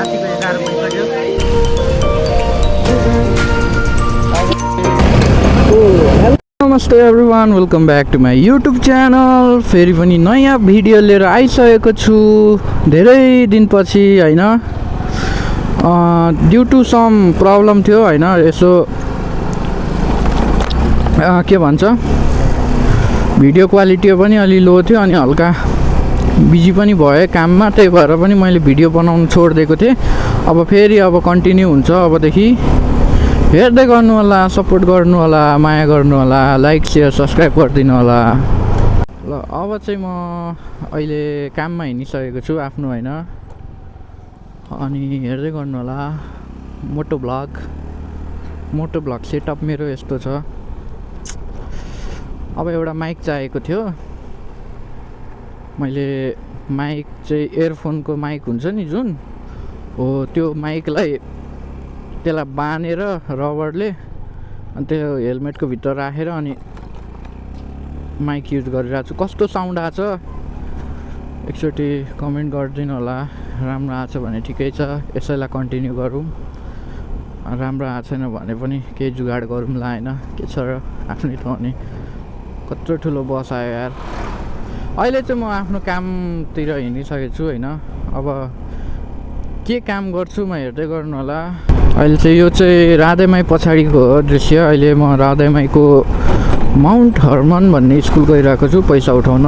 ट्राफिकको 11 बजिसक्यो। नमस्ते everyone, welcome back to my YouTube channel. फेरि पनि नयाँ भिडियो लिएर आइसकेको छु धेरै दिनपछि होइन। ड्यु टु सम प्रब्लम थियो होइन, यसो के भन्छ भिडियो क्वालिटी पनि अलि लो थियो अनि हल्का बिजी पनि भएँ काममा, त्यही भएर पनि मैले भिडियो बनाउनु छोडिदिएको थिएँ। अब फेरि कन्टिन्यू हुन्छ। अबदेखि हेर्दै गर्नु होला, सपोर्ट गर्नु होला, माया गर्नु होला, लाइक सेयर सब्सक्राइब गरिदिनु होला। ल अब चाहिँ म अहिले काममा हिँडिसकेको छु आफ्नो होइन, अनि हेर्दै गर्नु होला। मोटो ब्लग सेटअप मेरो यस्तो छ। अब एउटा माइक चाहिएको थियो मैले। माइक चाहिँ इयरफोनको माइक हुन्छ नि जुन हो, त्यो माइकलाई त्यसलाई बाँधेर रबरले अनि त्यो हेलमेटको भित्र राखेर अनि माइक युज गरिरहेको छु। कस्तो साउन्ड आएको छ एकचोटि कमेन्ट गरिदिनु होला। राम्रो आएको छ भने ठिकै छ, यसैलाई कन्टिन्यू गरौँ। राम्रो आएको छैन भने पनि केही जुगाड गरौँला होइन। के छ र, आफ्नै ठाउँ नि कत्रो ठुलो बस आयो यार। अहिले चाहिँ म आफ्नो कामतिर हिँडिसकेको छु होइन। अब के काम गर्छु म हेर्दै गर्नु होला। अहिले चाहिँ यो चाहिँ राधेमाई पछाडिको दृश्य। अहिले म राधेमाईको माउन्ट हर्मन भन्ने स्कुल गइरहेको छु पैसा उठाउन।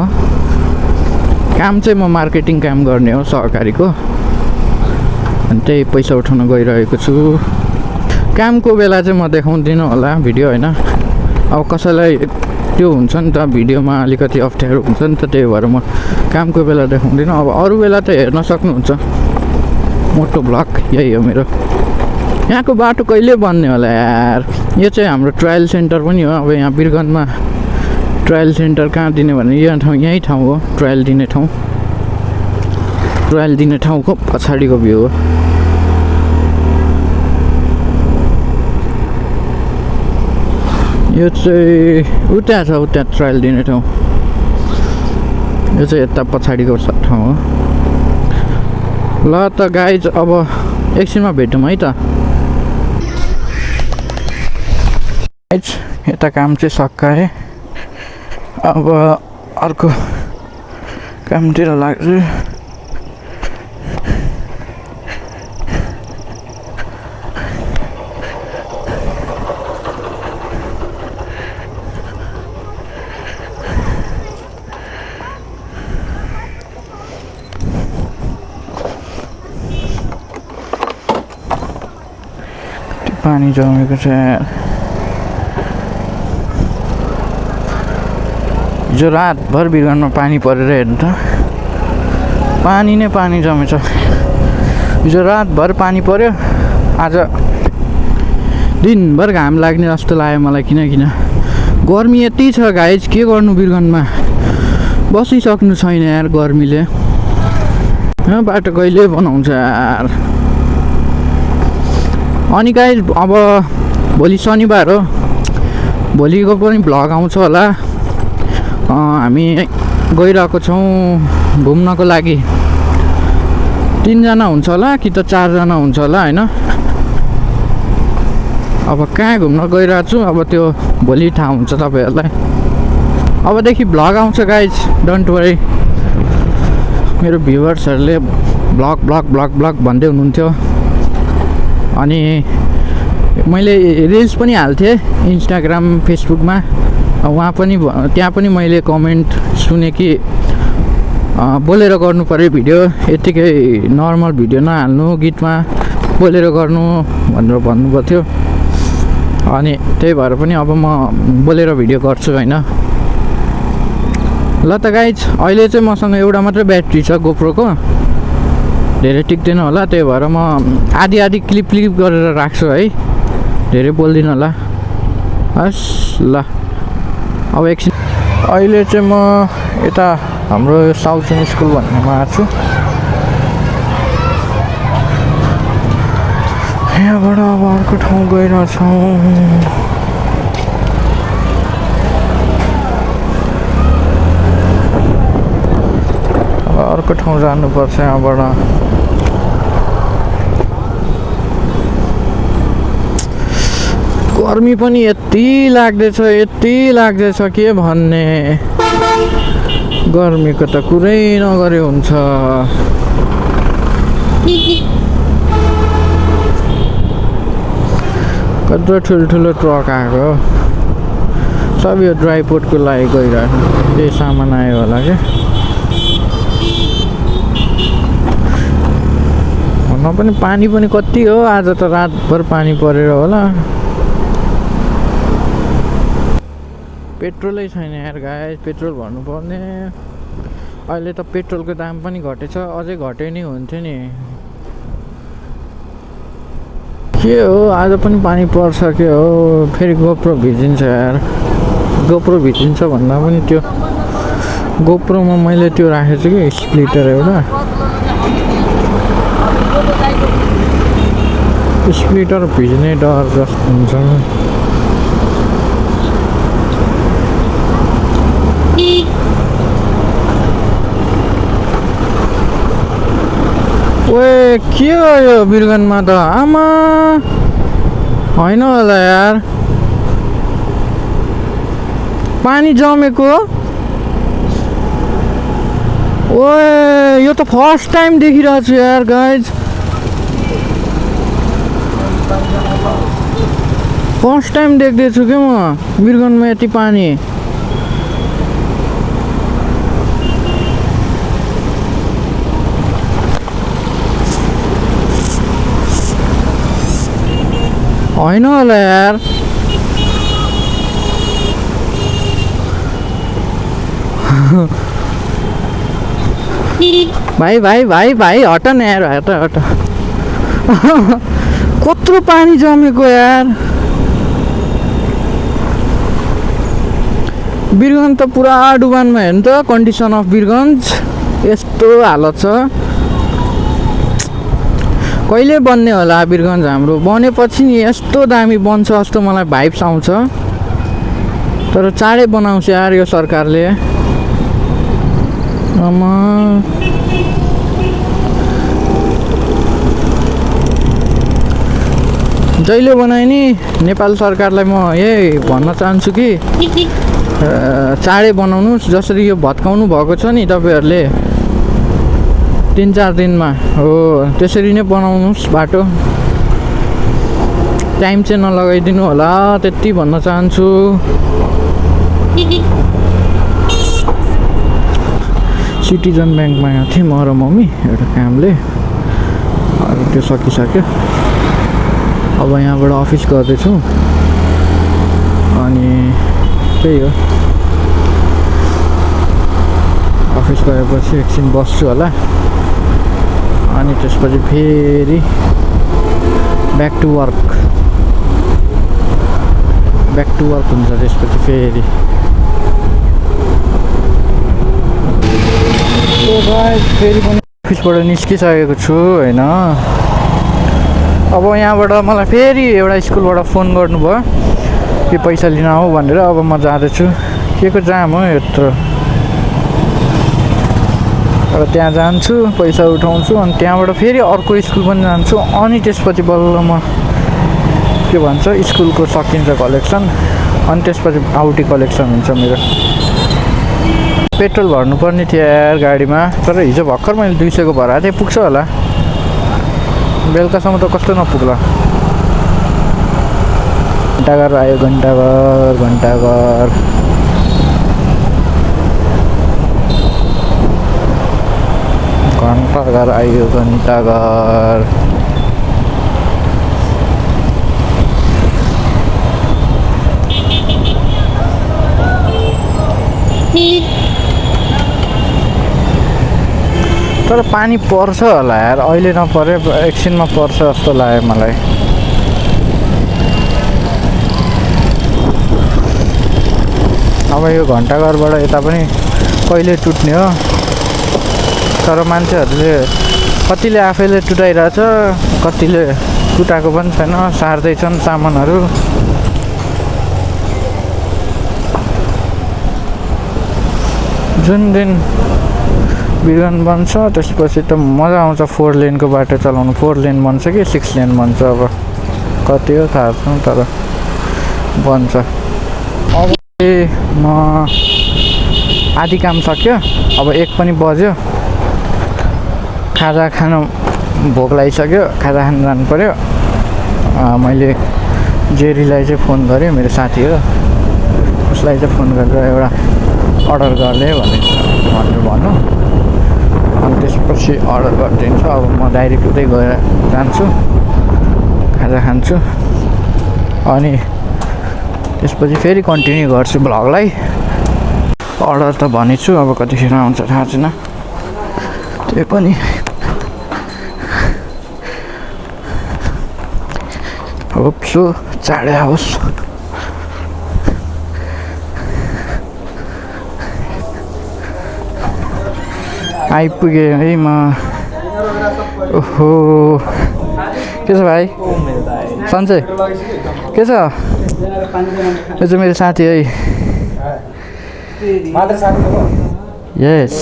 काम चाहिँ म मार्केटिङ काम गर्ने हो सहकारीको, अनि त्यही पैसा उठाउन गइरहेको छु। कामको बेला चाहिँ म देखाउँदिनँ होला भिडियो होइन। अब कसैलाई त्यो हुन्छ नि त, भिडियोमा अलिकति अप्ठ्यारो हुन्छ नि त, त्यही भएर म कामको बेला देखाउँदिनँ। अब अरू बेला त हेर्न सक्नुहुन्छ। मोटो ब्लग यही हो मेरो। यहाँको बाटो कहिले बन्ने होला यार। यो चाहिँ हाम्रो ट्रायल सेन्टर पनि हो। अब यहाँ बिरगन्जमा ट्रायल सेन्टर कहाँ दिने भने यही ठाउँ हो, ट्रायल दिने ठाउँको पछाडिको भ्यू हो। यो चाहिँ उता छ, उता ट्रायल दिने ठाउँ। यो चाहिँ यता पछाडिको ठाउँ हो। ल त गाइज अब एकछिनमा भेटौँ है त। यता काम चाहिँ सकाएँ, अब अर्को कामतिर लाग्छु। पानी जमेको छ। हिजो रातभर बिरगन्जमा पानी परेर हेर्नु त, पानी नै पानी जमेछ। हिजो रातभर पानी पर्यो, आज दिनभर घाम लाग्ने जस्तो लाग्यो मलाई। किन गर्मी यति छ गाइज, के गर्नु बिरगन्जमा बसिसक्नु छैन यार गर्मीले। बाटो कहिले बनाउँछ यार। अनि गाइज अब भोलि शनिबार हो, भोलिको पनि भ्लग आउँछ होला। हामी गइरहेको छौँ घुम्नको लागि। 3 जना हुन्छ होला कि त 4 जना हुन्छ होला होइन। अब कहाँ घुम्न गइरहेको छु अब त्यो भोलि थाहा हुन्छ तपाईँहरूलाई। अबदेखि भ्लग आउँछ गाइज, डोन्ट वरी। मेरो भ्युवर्सहरूले भ्लग भन्दै हुनुहुन्थ्यो। अनि मैले रिल्स पनि हाल्थेँ इन्स्टाग्राम फेसबुकमा। त्यहाँ पनि मैले कमेन्ट सुने कि बोलेर गर्नु पऱ्यो भिडियो, यत्तिकै नर्मल भिडियो नहाल्नु, गीतमा बोलेर गर्नु भनेर भन्नुभएको थियो। अनि त्यही भएर पनि अब म बोलेर भिडियो गर्छु होइन। ल त गाइज, अहिले चाहिँ मसँग एउटा मात्रै ब्याट्री छ गोप्रोको, धेरै टिक्दैन होला। त्यही भएर म आधी क्लिप गरेर राख्छु है, धेरै बोल्दिनँ होला। हस् ल, अब एकछिन। अहिले चाहिँ म यता हाम्रो साउथ चीन स्कुल भन्नेमा आएको छु। यहाँबाट अब अर्को ठाउँ गइरहेछौँ। अब अर्को ठाउँ जानुपर्छ यहाँबाट। गर्मी पनि यति लाग्दैछ के भन्ने। गर्मीको त कुरै नगरे हुन्छ। कत्रो ठुल्ठुलो ट्रक आएको, सब यो ड्राई पोर्टको लागि गइरहेको, केही सामान आयो होला क्या। हुन पनि पानी पनि कति हो, आज त रातभर पानी परेर होला। पेट्रोलै छैन यार गाइस, पेट्रोल भर्नु पर्ने। अहिले त पेट्रोलको दाम पनि घटेछ, अझै घटे नि हुन्थ्यो नि। के हो आज पनि पानी पर्छ के हो, फेरि गोप्रो भिजिन्छ यार। गोप्रो भिजिन्छ भन्दा पनि त्यो गोप्रोमा मैले त्यो राखेको छु कि स्प्लिटर एउटा, स्प्लिटर भिज्ने डर जस्तो हुन्छ। ओए के हो यो बिरगनमा त, आमा होइन होला यार, पानी जमेको। ओए यो त फर्स्ट टाइम देखिरहेको छु यार गाइज, फर्स्ट टाइम देख्दैछु क्या म बिरगनमा यति पानी। होइन होला यार, भाइ भाइ भाइ भाइ हट न यार, हट कत्रो पानी जमेको यार। बिरगञ्ज त पुरा डुबानमा हेर्नु त, कन्डिसन अफ बिरगञ्ज यस्तो हालत छ। कहिले बन्ने होला बिरगञ्ज हाम्रो, बनेपछि नि यस्तो दामी बन्छ जस्तो मलाई भाइब्स आउँछ। तर चाँडै बनाउँछ यार यो सरकारले। आमा जहिले बनाए नि नेपाल सरकारलाई म यही भन्न चाहन्छु कि चाँडै बनाउनुहोस्। जसरी यो भत्काउनु भएको छ नि तपाईँहरूले 3-4 दिनमा, हो त्यसरी नै बनाउनुहोस् बाटो। टाइम चाहिँ नलगाइदिनु होला, त्यति भन्न चाहन्छु। सिटिजन ब्याङ्कमा गएको थिएँ म र मम्मी एउटा कामले, अब त्यो सकिसक्यो। अब यहाँबाट अफिस गर्दैछु, अनि त्यही हो, अफिस गएपछि एकछिन बस्छु होला, अनि त्यसपछि फेरि ब्याक टु वर्क हुन्छ। त्यसपछि फेरि फेरि पनि अफिसबाट निस्किसकेको छु होइन। अब यहाँबाट मलाई फेरि एउटा स्कुलबाट फोन गर्नुभयो कि पैसा लिन आऊ भनेर। अब म जाँदैछु, के को जाम हो यत्रो। अब त्यहाँ जान्छु, पैसा उठाउँछु, अनि त्यहाँबाट फेरि अर्को स्कुल पनि जान्छु, अनि त्यसपछि बल्ल म के भन्छ स्कुलको सकिन्छ कलेक्सन, अनि त्यसपछि आउटी कलेक्सन हुन्छ मेरो। पेट्रोल भर्नुपर्ने थियो यार गाडीमा, तर हिजो भर्खर मैले 200 को भराएको थिएँ, पुग्छ होला बेलुकासम्म त कस्तो नपुग्ला। घन्टाघर आयो, घन्टाघर आयो, घन्टाघर। तर पानी पर्छ होला यार, अहिले नपरे एकछिनमा पर्छ जस्तो लाग्यो मलाई। अब यो घन्टाघरबाट यता पनि कहिले टुट्ने हो, तर मान्छेहरूले कतिले आफैले टुटाइरहेछ, कतिले टुटाएको पनि छैन, सार्दैछन् सामानहरू। जुन दिन बिरगञ्ज बन्छ त्यसपछि त मजा आउँछ 4 लेनको बाटो चलाउनु। 4 लेन बन्छ कि 6 लेन बन्छ, अब कति हो थाहा छैन, तर बन्छ। अब म आधी काम सक्यो, अब 1 पनि बज्यो। खाजा खान भोक लागिसक्यो, खाजा खान जानु पऱ्यो। मैले जेरीलाई चाहिँ फोन गरेँ, मेरो साथी हो, उसलाई चाहिँ फोन गरेर एउटा अर्डर गर्ने भनेर भन्नु। अनि त्यसपछि अर्डर गरिदिन्छ। अब म डाइरेक्ट उतै गएर जान्छु, खाजा खान्छु, अनि त्यसपछि फेरि कन्टिन्यू गर्छु भ्लगलाई। अर्डर त भनेछु, अब कतिखेर आउँछ थाहा छैन, त्यही पनि होप्सो चाँडै आओस्। आइपुगेँ है म। ओहो, के छ भाइ? सन्चै के छ? यो चाहिँ मेरो साथी है। यस,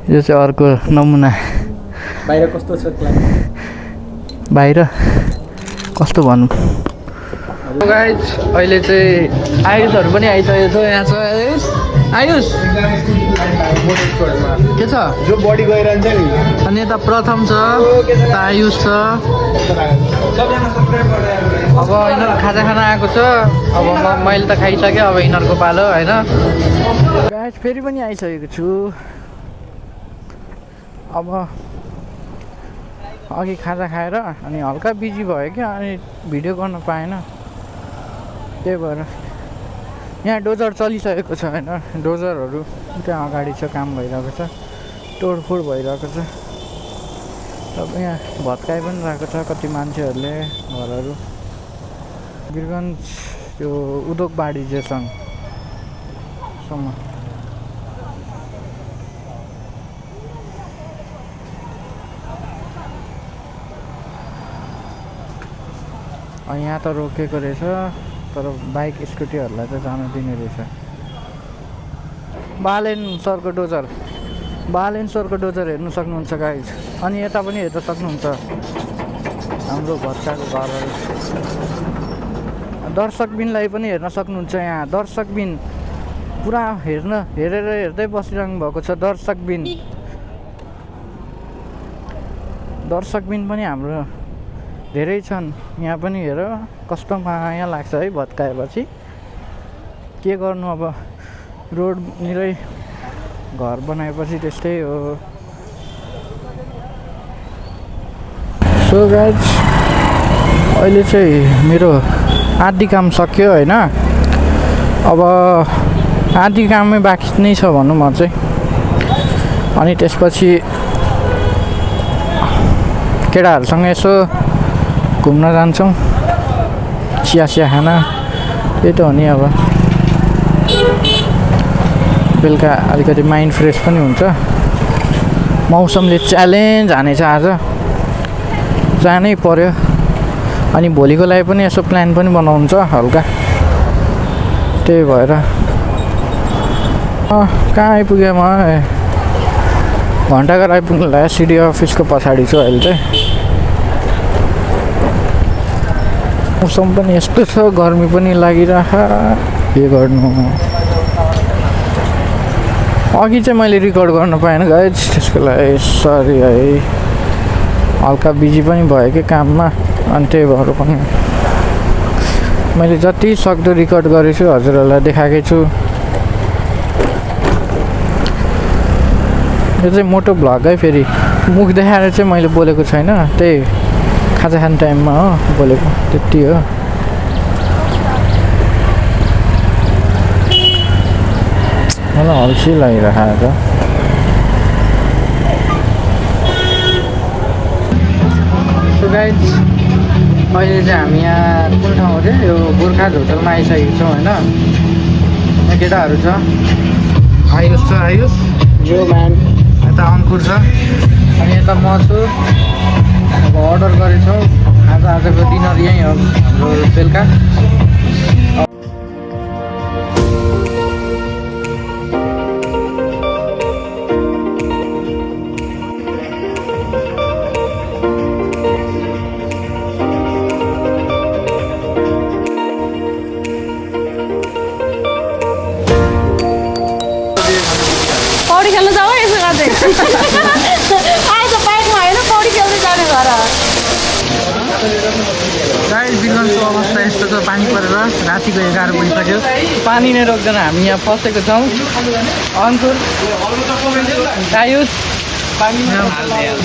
यो चाहिँ अर्को नमुना। बाहिर कस्तो छ? बाहिर कस्तो भनौँ। गाइज अहिले चाहिँ आयुषहरू पनि आइसकेको छ। यहाँ छ आयुष, के छ? जो बडी गइरहन्छ नि। अनि यता प्रथम छ, यता आयुष छ। अब यिनीहरू खाजा खाना आएको छ। अब मैले त खाइसकेँ, अब यिनीहरूको पालो होइन। गाइज फेरि पनि आइसकेको छु। अब अघि खाजा खाएर अनि हल्का बिजी भयो क्या, अनि भिडियो गर्न पाएन। त्यही भएर यहाँ डोजर चलिसकेको छ होइन। डोजरहरू त्यहाँ अगाडि छ, काम भइरहेको छ, तोडफोड भइरहेको छ। अब यहाँ भत्काइ पनि रहेको छ कति मान्छेहरूले घरहरू। वीरगन्ज त्यो उद्योग वाणिज्यसम्म। यहाँ त रोकेको रहेछ, तर बाइक स्कुटीहरूलाई त जान दिने रहेछ। बालेन्सरको डोजर हेर्नु सक्नुहुन्छ गाइज। अनि यता पनि हेर्न सक्नुहुन्छ हाम्रो भत्काको घरहरू। दर्शकबिनलाई पनि हेर्न सक्नुहुन्छ यहाँ। दर्शकबिन पुरा हेरेर हेर्दै बसिरहनु भएको छ। दर्शकबिन पनि हाम्रो धेरै छन्। यहाँ पनि हेर कस्तो माया लाग्छ है भत्काएपछि। के गर्नु, अब रोडनिरै घर बनाएपछि त्यस्तै हो। सो गाइज अहिले चाहिँ मेरो आधी काम सक्यो होइन। अब आधी कामै बाँकी नै छ भनौँ म चाहिँ। अनि त्यसपछि केटाहरूसँग यसो घुम्न जान्छौँ, चिया खान। त्यही त हो नि। अब बेलुका अलिकति माइन्ड फ्रेस पनि हुन्छ। मौसमले च्यालेन्ज हानेछ आज, जानै पर्यो। अनि भोलिको लागि पनि यसो प्लान पनि बनाउनु छ हल्का। त्यही भएर कहाँ आइपुगेँ म? घन्टाघर आइपुग्नु लाग्यो। सिडी अफिसको पछाडि छु अहिले चाहिँ। मौसम पनि यस्तो छ, गर्मी पनि लागिरह। के गर्नु, अघि चाहिँ मैले रेकर्ड गर्न पाएन गाइज, त्यसको लागि सरी है। हल्का बिजी पनि भयो कि काममा, अनि त्यही भएर पनि मैले जति सक्दो रेकर्ड गरेछु, हजुरहरूलाई देखाएकै छु। यो चाहिँ मोटो भ्लग है। फेरि मुख देखाएर चाहिँ मैले बोलेको छैन, त्यही खाजा खाने टाइममा हो बोलेको, त्यति हो। मलाई अल्छी लागिरहेको छ। सो गाइज अहिले चाहिँ हामी यहाँ कुन ठाउँ हो त्यो? यो गोर्खाज होटलमा आइसकेको छौँ होइन। यहाँ केटाहरू छ, आयुष छ, आयुष जो म्यान, यता अङ्कुर छ, अनि यता म छु। अब अर्डर गरेछौँ। आजको डिनर यहीँ हो हाम्रो बेलुका। गाइस बिलगन्सको अवस्था यस्तो छ पानी परेर रातिको 11 बजिसक्यो पानी नै रोक्दैन हामी यहाँ फसेको छौँ अन्कुर आयुष पानीमा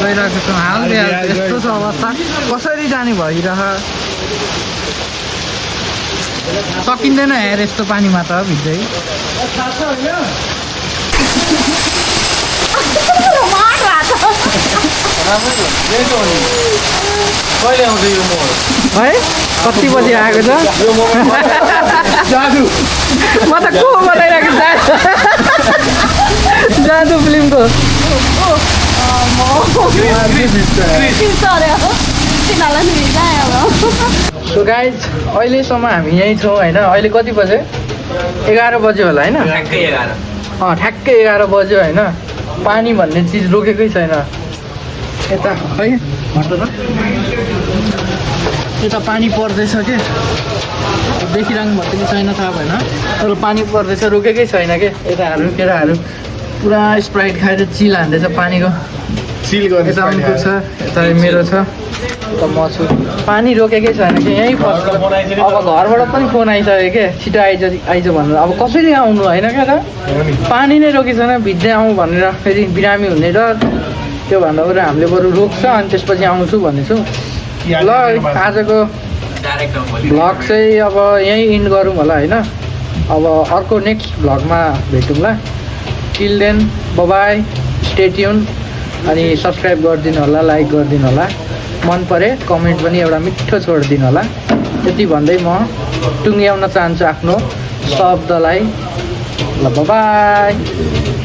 गइरहेको छौँ हाल्दै यस्तो छ अवस्था कसरी जाने भइरह सकिँदैन हेर यस्तो पानीमा त भिज्दै कहिले आउँछ यो मोड है कति बजी आएको छ जादु म त को बनाइरहेको जादु फिल्मको सो गाइज अहिलेसम्म हामी यहीँ छौँ होइन अहिले कति बज्यो 11 बज्यो होला होइन ठ्याक्कै 11 बज्यो होइन पानी भन्ने चिज रोकेकै छैन यता है यता पानी पर्दैछ के देखिरहनु भएको कि छैन थाहा भएन तर पानी पर्दैछ रोकेकै छैन के यताहरू केटाहरू पुरा स्प्राइट खाएर चिल हान्दैछ पानीको सिल गर्ने यता अङ्कुर छ यता मेरो छ यता म छु पानी रोकेकै छैन कि यहीँ पर्छ अब घरबाट पनि फोन आइसक्यो क्या छिटो आइज भनेर अब कसरी आउनु होइन क्या त पानी नै रोकेको छैन भिज्दै आउँ भनेर फेरि बिरामी हुने र त्यो भन्दा बरु हामीले बरु रोक्छ अनि त्यसपछि आउँछु भन्नेछु ल आजको भ्लग चाहिँ अब यहीँ इन्ड गरौँ होला होइन अब अर्को नेक्स्ट भ्लगमा भेटौँला till then bye stay tune अनि सब्सक्राइब गरिदिनु होला लाइक गरिदिनु होला मन परे कमेन्ट पनि एउटा मिठो छोडिदिनु होला त्यति भन्दै म टुङ्ग्याउन चाहन्छु आफ्नो शब्दलाई ल बाई